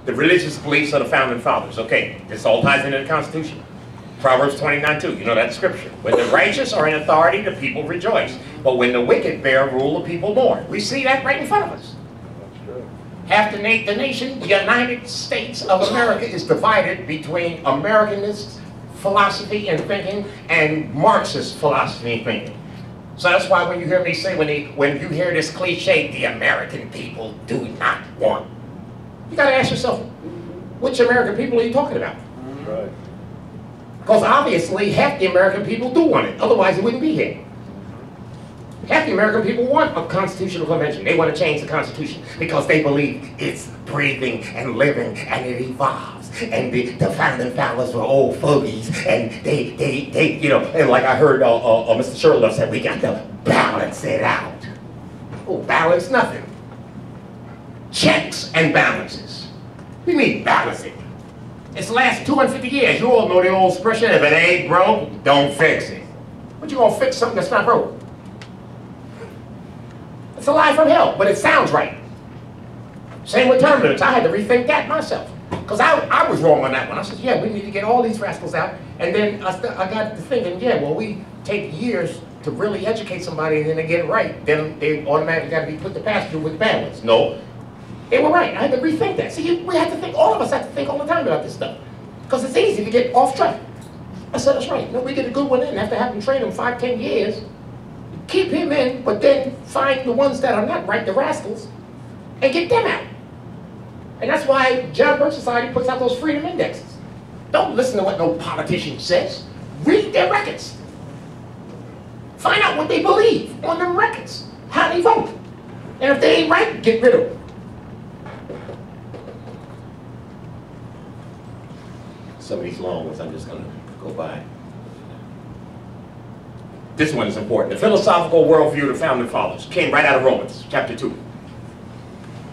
The religious beliefs of the founding fathers. Okay, this all ties into the Constitution. Proverbs 29:2, you know that scripture. When the righteous are in authority, the people rejoice. But when the wicked bear rule, the people mourn. We see that right in front of us. Half the nation, the United States of America, is divided between Americanist philosophy and thinking and Marxist philosophy and thinking. So that's why when you hear me say, when you hear this cliche, the American people do not want, you got to ask yourself, which American people are you talking about? Right. Because obviously half the American people do want it, otherwise it wouldn't be here. Half the American people want a constitutional convention. They want to change the Constitution because they believe it's breathing and living and it evolves. And the founding fathers were old fogies, and they you know, and like I heard Mr. Sherlock said, we got to balance it out. Oh, balance nothing. Checks and balances. We mean balancing. It's the last 250 years. You all know the old expression, if it ain't broke, don't fix it. But you gonna fix something that's not broke? It's a lie from hell, but it sounds right. Same with term limits. I had to rethink that myself. Because I was wrong on that one. I said, yeah, we need to get all these rascals out. And then I got to thinking, yeah, well, we take years to really educate somebody and then they get it right. Then they automatically got to be put to pasture with the bad ones. No, they were right. I had to rethink that. See, we have to think, all of us have to think all the time about this stuff. Because it's easy to get off track. I said, that's right. No, we get a good one in after having trained him 5, 10 years. Keep him in, but then find the ones that are not right, the rascals, and get them out. And that's why John Birch Society puts out those freedom indexes. Don't listen to what no politician says. Read their records. Find out what they believe on them records, how they vote. And if they ain't right, get rid of them. Some of these long ones I'm just going to go by. This one is important. The philosophical worldview of the founding fathers came right out of Romans, chapter 2.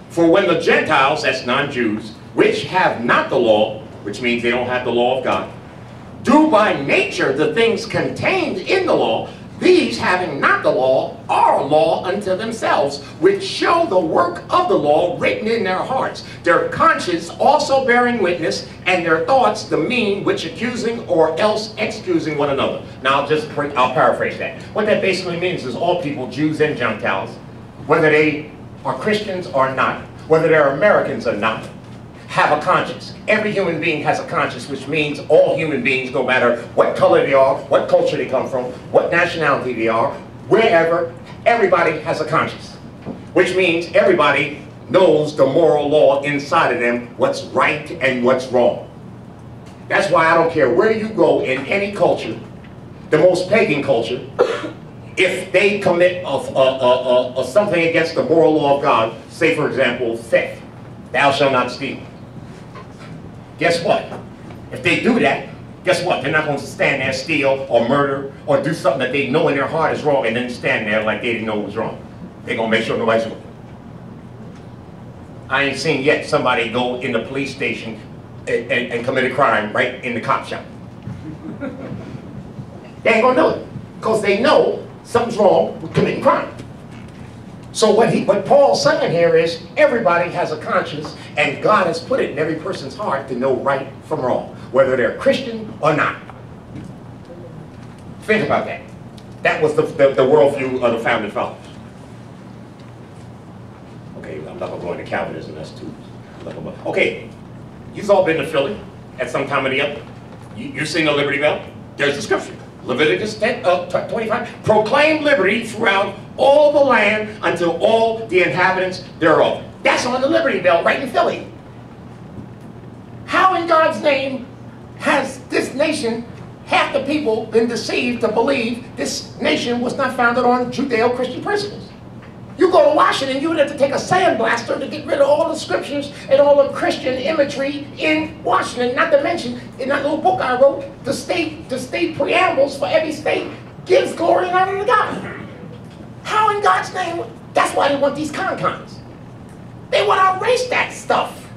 For when the Gentiles, that's non-Jews, which have not the law, which means they don't have the law of God, do by nature the things contained in the law, these having not the law are a law unto themselves, which show the work of the law written in their hearts, their conscience also bearing witness, and their thoughts the mean which accusing or else excusing one another. Now I'll paraphrase that. What that basically means is all people, Jews and Gentiles, whether they are Christians or not, whether they're Americans or not, have a conscience. Every human being has a conscience, which means all human beings, no matter what color they are, what culture they come from, what nationality they are, wherever, everybody has a conscience. Which means everybody knows the moral law inside of them, what's right and what's wrong. That's why I don't care where you go in any culture, the most pagan culture, if they commit something against the moral law of God, say for example, theft, thou shalt not steal. Guess what? If they do that, guess what? They're not going to stand there, steal or murder or do something that they know in their heart is wrong and then stand there like they didn't know it was wrong. They're going to make sure nobody's looking. I ain't seen yet somebody go in the police station and commit a crime right in the cop shop. They ain't going to do it because they know something's wrong with committing crime. So what Paul's saying here is everybody has a conscience and God has put it in every person's heart to know right from wrong, whether they're Christian or not. Think about that. That was the worldview of the founding fathers. Okay, I'm not going to go into Calvinism, that's too. Okay, you've all been to Philly at some time or the other. You've seen the Liberty Bell? There's the scripture. Leviticus 25, proclaim liberty throughout all the land until all the inhabitants thereof. That's on the Liberty Bell right in Philly. How in God's name has this nation, half the people, been deceived to believe this nation was not founded on Judeo-Christian principles? You go to Washington, you would have to take a sandblaster to get rid of all the scriptures and all the Christian imagery in Washington, not to mention, in that little book I wrote, the state preambles for every state gives glory and honor to God. How in God's name? That's why they want these con-cons. They want to erase that stuff.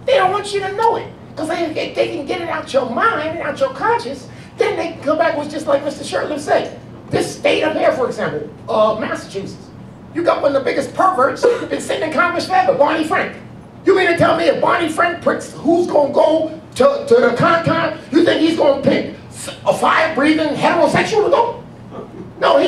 They don't want you to know it. Because if they can get it out your mind and out your conscience, then they can come back with just like Mr. Shirtliff said. This state up here, for example, Massachusetts. You got one of the biggest perverts been sitting in Congress forever, Barney Frank. You mean to tell me if Barney Frank picks who's going to go to the con, you think he's going to pick a fire-breathing heterosexual to go? No, he